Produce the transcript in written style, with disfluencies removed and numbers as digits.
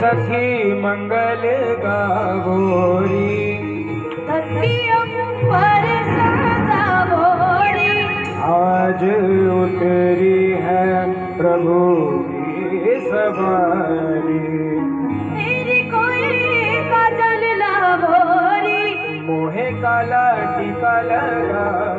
सखी मंगल गावोरी, धरती पर सजावोरी। आज उतरी है प्रभु की सवारी, तेरी कोई काजल लावोरी। मोहे काला टीका लगा